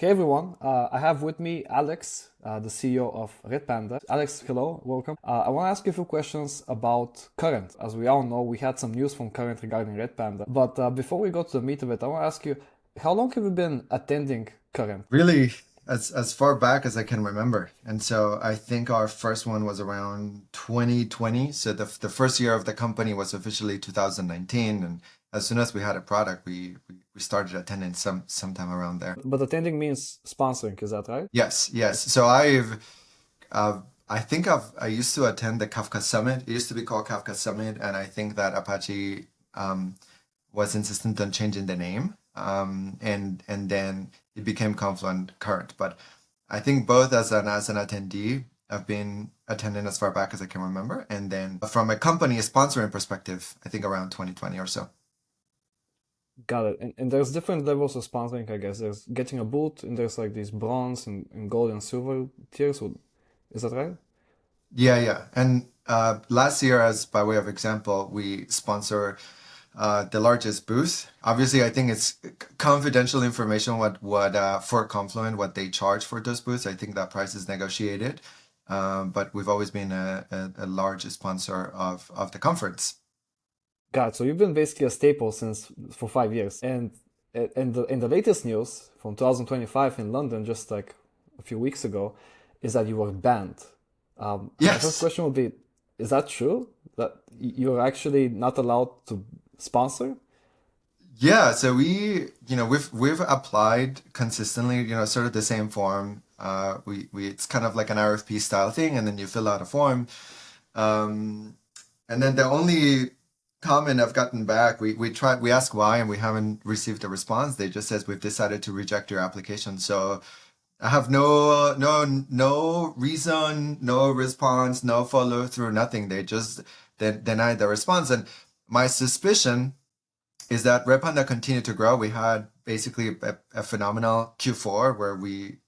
Hey everyone, I have with me Alex, the CEO of Redpanda. Alex, hello, welcome. I want to ask you a few questions about Current. As we all know, we had some news from Current regarding Redpanda. But before we go to the meat of it, I want to ask you, how long have you been attending Current? Really, as far back as I can remember. And so I think our first one was around 2020. So the first year of the company was officially 2019. And as soon as we had a product, we started attending sometime around there. But attending means sponsoring, is that right? Yes, yes. So I used to attend the Kafka Summit. It used to be called Kafka Summit, and I think that Apache was insistent on changing the name, and then it became Confluent Current. But I think both as an attendee, I've been attending as far back as I can remember, and then from a company sponsoring perspective, I think around 2020 or so. Got it. And there's different levels of sponsoring, I guess. There's getting a boot, and there's like these bronze and gold and silver tiers. Is that right? Yeah, yeah. And last year, as by way of example, we sponsor the largest booth. Obviously, I think it's confidential information what for Confluent what they charge for those booths. I think that price is negotiated, but we've always been a large sponsor of the conference. God, so you've been basically a staple since for 5 years, and the latest news from 2025 in London, just like a few weeks ago, is that you were banned. My first Yes. question would be: is that true? That you're actually not allowed to sponsor? Yeah, so we've applied consistently, sort of the same form. We it's kind of like an RFP style thing, and then you fill out a form. Um, and then the only comment I've gotten back, we ask why, and we haven't received a response. They just says we've decided to reject your application. So I have no reason, no response, no follow through, nothing. They just denied the response. And my suspicion is that Redpanda continued to grow. We had basically a phenomenal Q4 where we,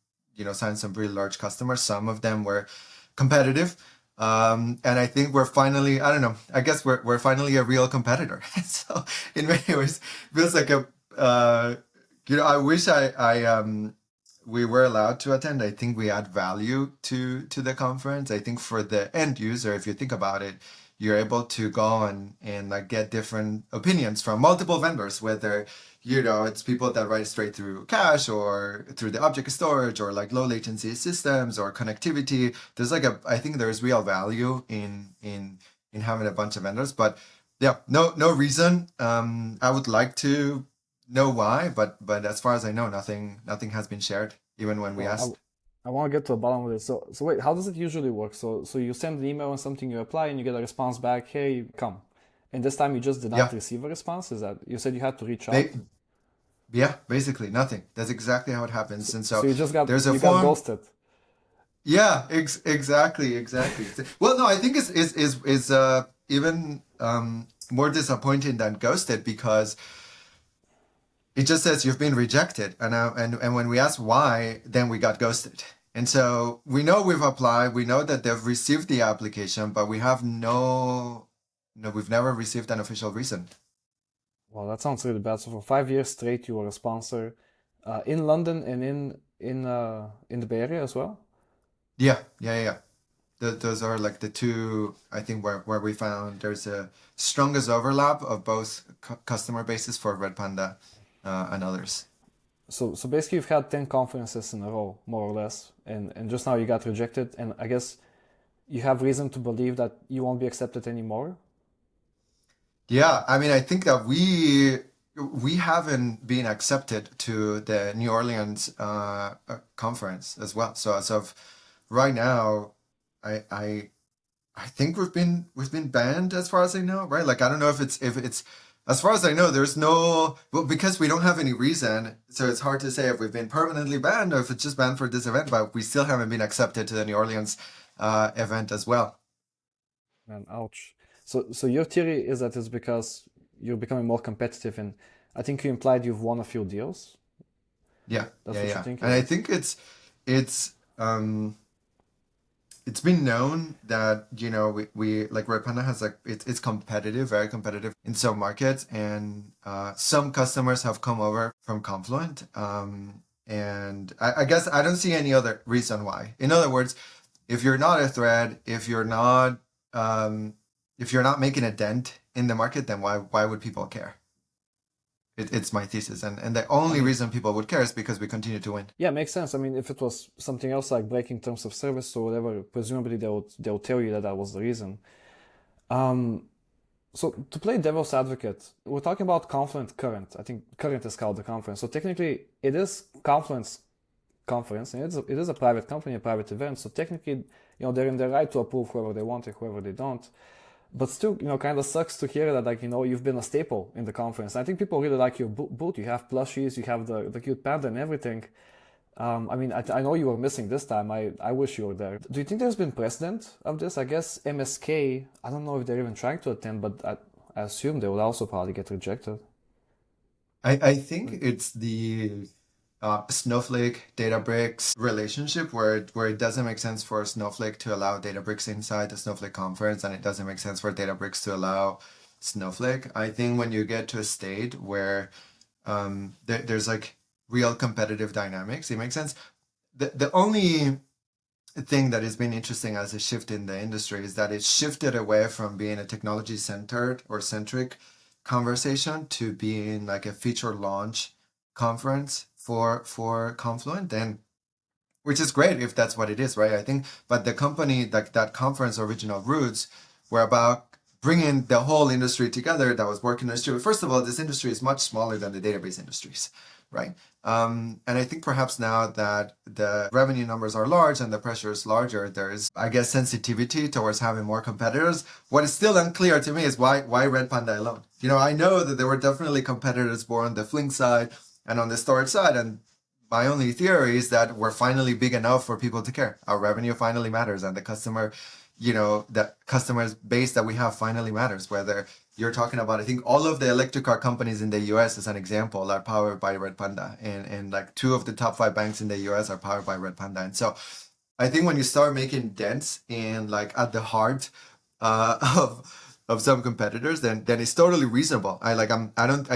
signed some really large customers. Some of them were competitive. And I think we're finally, I don't know, I guess we're finally a real competitor. So in many ways, feels like I wish we were allowed to attend. I think we add value to the conference. I think for the end user, if you think about it, you're able to go and like get different opinions from multiple vendors, whether it's people that write straight through cache or through the object storage or like low latency systems or connectivity. There's like I think there's real value in having a bunch of vendors. But yeah, no reason. I would like to know why, but as far as I know, nothing has been shared, even when we Well, asked. I want to get to the bottom of it. So wait, how does it usually work? So you send an email on something, you apply, and you get a response back. Hey, come. And this time you just did not Yeah, receive a response. Is that you said you had to reach ba- out? yeah, basically nothing. That's exactly how it So, happens. And so so you just got there's a you got form. ghosted. Yeah, exactly. Well, no, I think it's even more disappointing than ghosted because it just says you've been rejected, and when we asked why, then we got ghosted. And so we know we've applied, we know that they've received the application, but we have no, we've never received an official reason. Well, that sounds really bad. So for 5 years straight, you were a sponsor in London and in the Bay Area as well. Yeah. Those are like the two, I think, where we found there's a strongest overlap of both customer bases for Redpanda and others. So basically, you've had 10 conferences in a row, more or less, and just now you got rejected. And I guess you have reason to believe that you won't be accepted anymore. Yeah, I mean, I think that we haven't been accepted to the New Orleans conference as well. So as of right now, I I I think we've been banned as far as I know, right? Like I don't know if it's as far as I know, there's no well because we don't have any reason, so it's hard to say if we've been permanently banned or if it's just banned for this event, but we still haven't been accepted to the New Orleans event as well. Man, ouch. So your theory is that it's because you're becoming more competitive, and I think you implied you've won a few deals. Yeah, That's yeah, what you're yeah. And thinking? I think it's been known that we like Red Panda has like it's competitive, very competitive in some markets, and some customers have come over from Confluent. And I guess I don't see any other reason why. In other words, if you're not a threat, um, if you're not making a dent in the market, then why would people care? It's my thesis, and the I only mean, reason people would care is because we continue to win. yeah, makes sense. I mean, if it was something else like breaking terms of service or whatever, presumably they'll tell you that that was the reason. Um, so to play devil's advocate, we're talking about Confluent Current. I think Current is called the conference. So technically, it is Confluent's conference, and it is a private company, a private event. So technically, they're in their right to approve whoever they want and whoever they don't. But still, kind of sucks to hear that, like, you've been a staple in the conference. I think people really like your booth. You have plushies, you have the cute panda and everything. I mean, I know you were missing this time. I wish you were there. Do you think there's been precedent of this? I guess MSK, I don't know if they're even trying to attend, but I assume they would also probably get rejected. I think it's the Snowflake Databricks relationship where it doesn't make sense for Snowflake to allow Databricks inside the Snowflake conference, and it doesn't make sense for Databricks to allow Snowflake. I think when you get to a state where there's like real competitive dynamics, it makes sense. The only thing that has been interesting as a shift in the industry is that it shifted away from being a technology centered or centric conversation to being like a feature launch conference for Confluent, and which is great if that's what it is, right? I think, but the company, like that conference original roots were about bringing the whole industry together that was working in the industry. First of all, this industry is much smaller than the database industries, right? And I think perhaps now that the revenue numbers are large and the pressure is larger, there is, I guess, sensitivity towards having more competitors. What is still unclear to me is why Redpanda alone? I know that there were definitely competitors more on the Flink side and on the storage side, and my only theory is that we're finally big enough for people to care. Our revenue finally matters, and the customer base that we have finally matters. Whether you're talking about, I think all of the electric car companies in the US, as an example, are powered by Redpanda, and like 2 of the top 5 banks in the US are powered by Redpanda. And so I think when you start making dents in like at the heart of some competitors, then it's totally reasonable. I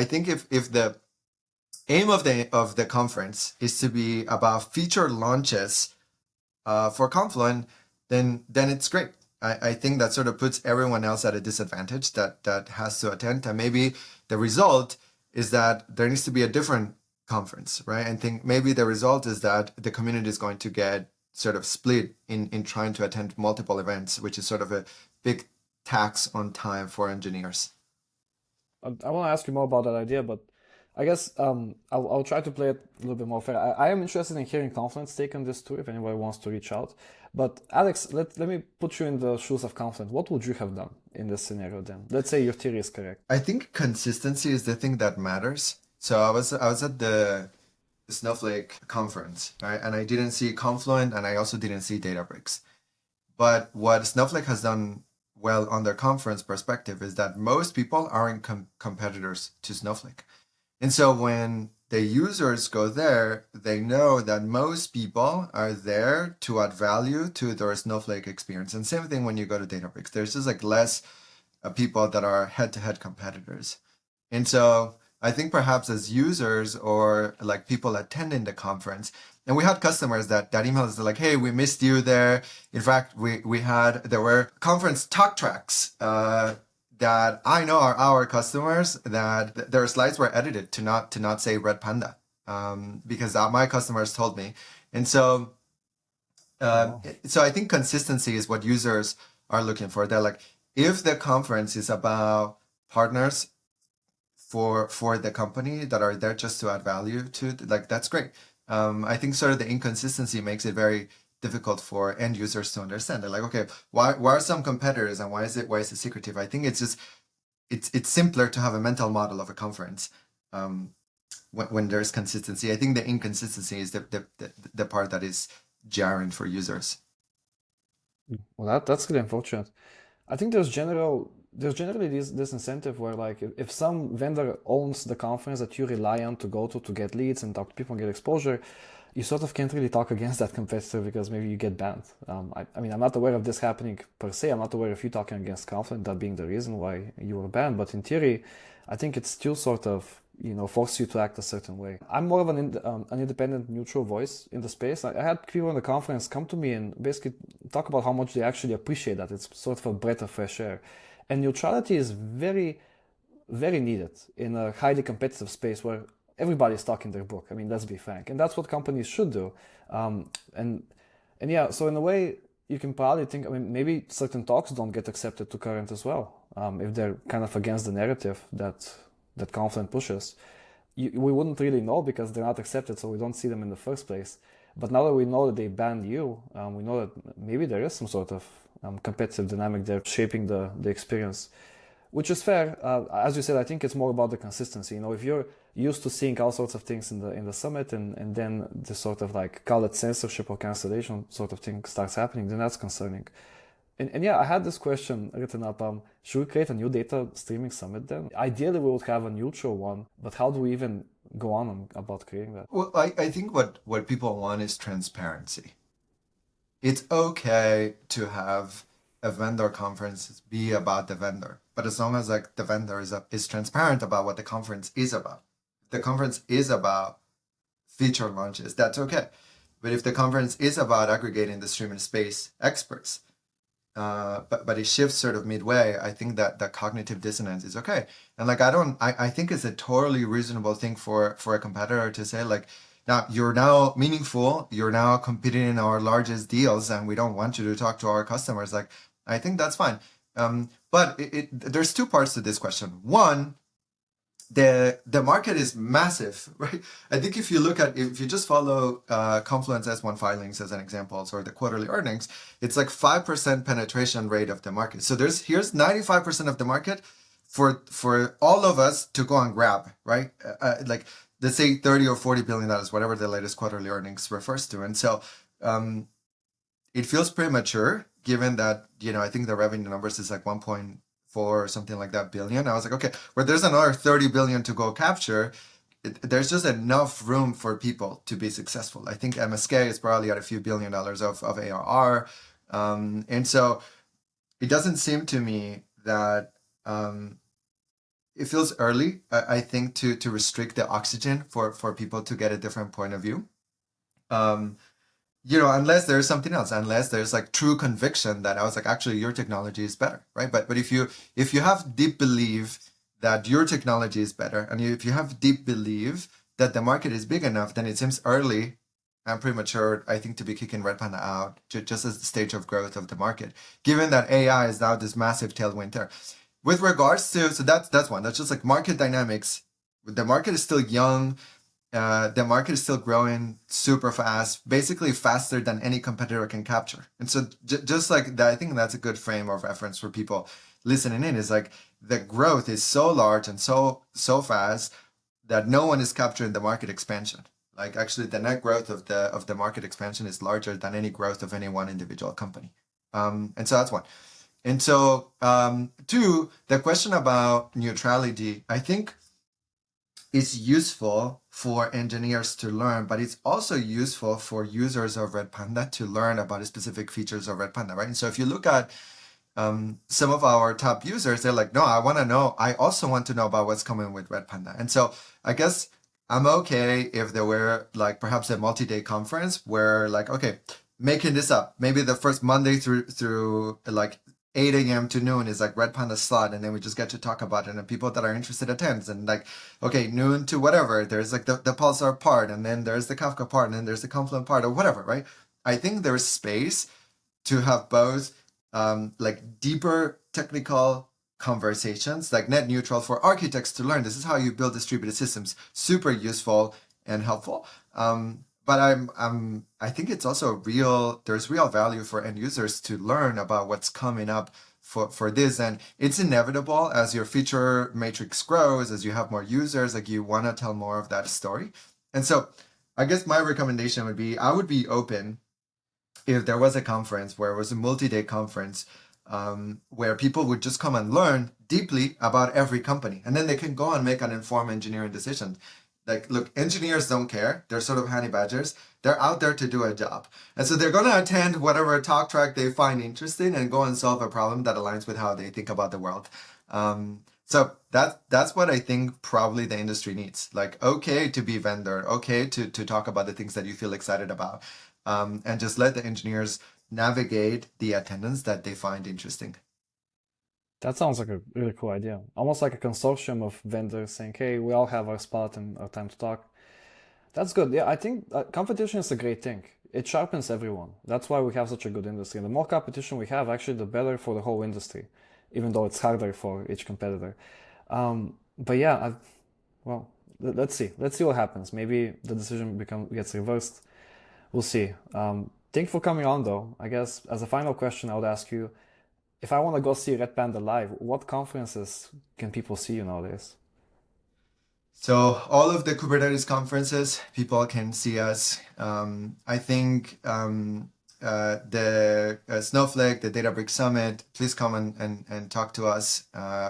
think if the aim of the conference is to be about feature launches for Confluent, then it's great. I think that sort of puts everyone else at a disadvantage that has to attend, and maybe the result is that there needs to be a different conference, right? I think maybe the result is that the community is going to get sort of split in trying to attend multiple events, which is sort of a big tax on time for engineers. I want to ask you more about that idea, but I guess I'll try to play it a little bit more fair. I am interested in hearing Confluent's take on this too, if anybody wants to reach out. But Alex, let me put you in the shoes of Confluent. What would you have done in this scenario then? Let's say your theory is correct. I think consistency is the thing that matters. So I was at the Snowflake conference, right? And I didn't see Confluent, and I also didn't see Databricks. But what Snowflake has done well on their conference perspective is that most people aren't competitors to Snowflake. And so when the users go there, they know that most people are there to add value to their Snowflake experience. And same thing when you go to Databricks. There's just like less people that are head-to-head competitors. And so I think perhaps as users or like people attending the conference, and we had customers that emailed us, they're like, hey, we missed you there. In fact, there were conference talk tracks that I know are our customers that their slides were edited to not say Redpanda, because my customers told me. And so Oh. so I think consistency is what users are looking for. They're like, if the conference is about partners for the company that are there just to add value to, like, that's great. I think sort of the inconsistency makes it very difficult for end users to understand. They're like, okay, why are some competitors and why is it secretive? I think it's just it's simpler to have a mental model of a conference when there's consistency. I think the inconsistency is the part that is jarring for users. Well, that's really unfortunate. I think there's generally this incentive where, like, if some vendor owns the conference that you rely on to go to get leads and talk to people and get exposure, you sort of can't really talk against that competitor because maybe you get banned. I mean, I'm not aware of this happening per se. I'm not aware of you talking against Confluent, that being the reason why you were banned. But in theory, I think it's still sort of force you to act a certain way. I'm more of an independent, neutral voice in the space. I had people in the conference come to me and basically talk about how much they actually appreciate that. It's sort of a breath of fresh air. And neutrality is very, very needed in a highly competitive space where everybody's talking their book. I mean, let's be frank. And that's what companies should do. And yeah, so in a way, you can probably think, I mean, maybe certain talks don't get accepted to Current as well, if they're kind of against the narrative that Confluent pushes. We wouldn't really know because they're not accepted, so we don't see them in the first place. But now that we know that they banned you, we know that maybe there is some sort of competitive dynamic there shaping the experience, which is fair. As you said, I think it's more about the consistency. If you're used to seeing all sorts of things in the summit, and then the sort of like, call it censorship or cancellation sort of thing starts happening, then that's concerning. And yeah, I had this question written up. Should we create a new data streaming summit then? Ideally, we would have a neutral one, but how do we even go on about creating that? Well, I think what people want is transparency. It's okay to have a vendor conference be about the vendor, but as long as like the vendor is transparent about what the conference is about. If the conference is about feature launches, that's okay. But if the conference is about aggregating the streaming space experts, but it shifts sort of midway, I think that the cognitive dissonance is okay. And like I think it's a totally reasonable thing for a competitor to say, like, now you're now meaningful, you're now competing in our largest deals, and we don't want you to talk to our customers. Like, I think that's fine. But there's two parts to this question. One, the market is massive, right? I think if you just follow Confluence S1 filings as an example, or the quarterly earnings, it's like 5% penetration rate of the market. So here's 95% of the market for all of us to go and grab, right? Like, let's say 30 or 40 billion dollars, whatever the latest quarterly earnings refers to. And so it feels premature given that, I think the revenue numbers is like 1.4 or something like that billion. I was like, okay, well, there's another 30 billion to go capture. There's just enough room for people to be successful. I think MSK is probably at a few $billion of ARR. And so it doesn't seem to me that it feels early, I think, to restrict the oxygen for people to get a different point of view. Unless there's something else, unless there's like true conviction that I was like, actually, your technology is better, right? But if you have deep belief that your technology is better, and if you have deep belief that the market is big enough, then it seems early and premature, I think, to be kicking Redpanda out just as the stage of growth of the market, given that AI is now this massive tailwind there. With regards to, so that's one, that's just like market dynamics. The market is still young. The market is still growing super fast, basically faster than any competitor can capture. And so just like that, I think that's a good frame of reference for people listening in, is like the growth is so large and so fast that no one is capturing the market expansion. Like, actually, the net growth of the market expansion is larger than any growth of any one individual company. And so that's one. And so two, the question about neutrality, I think, is useful for engineers to learn, but it's also useful for users of Redpanda to learn about the specific features of Redpanda, right? And so if you look at some of our top users, they're like, no, I also want to know about what's coming with Redpanda. And so I guess I'm okay if there were like perhaps a multi-day conference where, like, okay, making this up, maybe the first Monday through like 8 a.m. to noon is like Redpanda slot, and then we just get to talk about it, and people that are interested attend. And like, okay, noon to whatever, there's like the Pulsar part, and then there's the Kafka part, and then there's the Confluent part, or whatever, right? I think there's space to have both like deeper technical conversations, like net neutral for architects to learn. This is how you build distributed systems. Super useful and helpful. But I think it's also there's real value for end users to learn about what's coming up for this. And it's inevitable as your feature matrix grows, as you have more users, like you want to tell more of that story. And so I guess my recommendation would be, I would be open if there was a conference where it was a multi-day conference where people would just come and learn deeply about every company. And then they can go and make an informed engineering decision. Like, look, engineers don't care. They're sort of honey badgers. They're out there to do a job. And so they're going to attend whatever talk track they find interesting and go and solve a problem that aligns with how they think about the world. So that's what I think probably the industry needs. Like, okay to be vendor, okay to talk about the things that you feel excited about, and just let the engineers navigate the attendance that they find interesting. That sounds like a really cool idea. Almost like a consortium of vendors saying, hey, we all have our spot and our time to talk. That's good. Yeah, I think competition is a great thing. It sharpens everyone. That's why we have such a good industry. And the more competition we have, actually, the better for the whole industry, even though it's harder for each competitor. But yeah, well, let's see. Let's see what happens. Maybe the decision gets reversed. We'll see. Thank you for coming on, though. I guess as a final question, I would ask you, if I want to go see Red Panda live, what conferences can people see you nowadays? So all of the Kubernetes conferences, people can see us. I think the Snowflake, the Databricks Summit, please come and talk to us.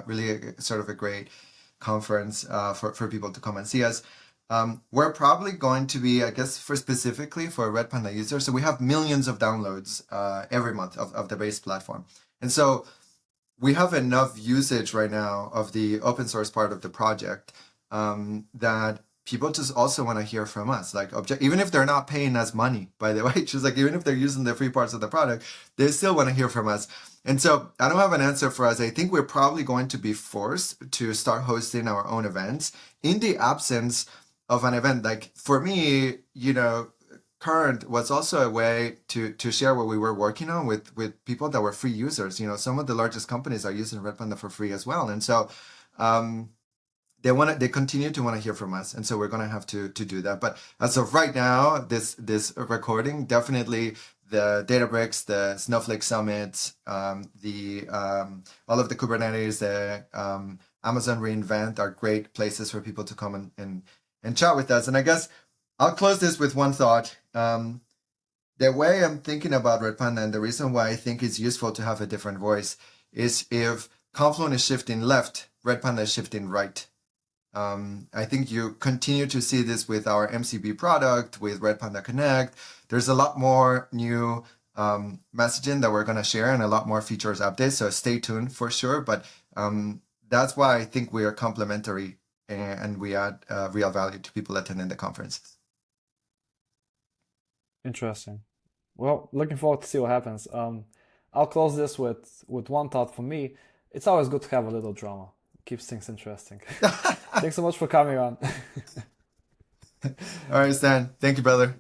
Really sort of a great conference for people to come and see us. We're probably going to be, I guess, for specifically for Red Panda users. So we have millions of downloads every month of the base platform. And so we have enough usage right now of the open source part of the project that people just also want to hear from us. Like, even if they're not paying us money, by the way, just like even if they're using the free parts of the product, they still want to hear from us. And so I don't have an answer for us. I think we're probably going to be forced to start hosting our own events in the absence of an event. Like for me, Current was also a way to share what we were working on with people that were free users. Some of the largest companies are using Redpanda for free as well, and so um, they continue to want to hear from us, and so we're gonna have to do that. But as of right now, this recording definitely the Databricks, the Snowflake Summit, the all of the Kubernetes, the Amazon reInvent are great places for people to come and chat with us. And I guess I'll close this with one thought. The way I'm thinking about Redpanda and the reason why I think it's useful to have a different voice is if Confluent is shifting left, Redpanda is shifting right. I think you continue to see this with our MCP product, with Redpanda Connect. There's a lot more new messaging that we're going to share and a lot more features updates. So stay tuned for sure. But that's why I think we are complementary and we add real value to people attending the conference. Interesting. Well, looking forward to see what happens. I'll close this with one thought for me. It's always good to have a little drama. It keeps things interesting. Thanks so much for coming on. All right, Stan. Thank you, brother.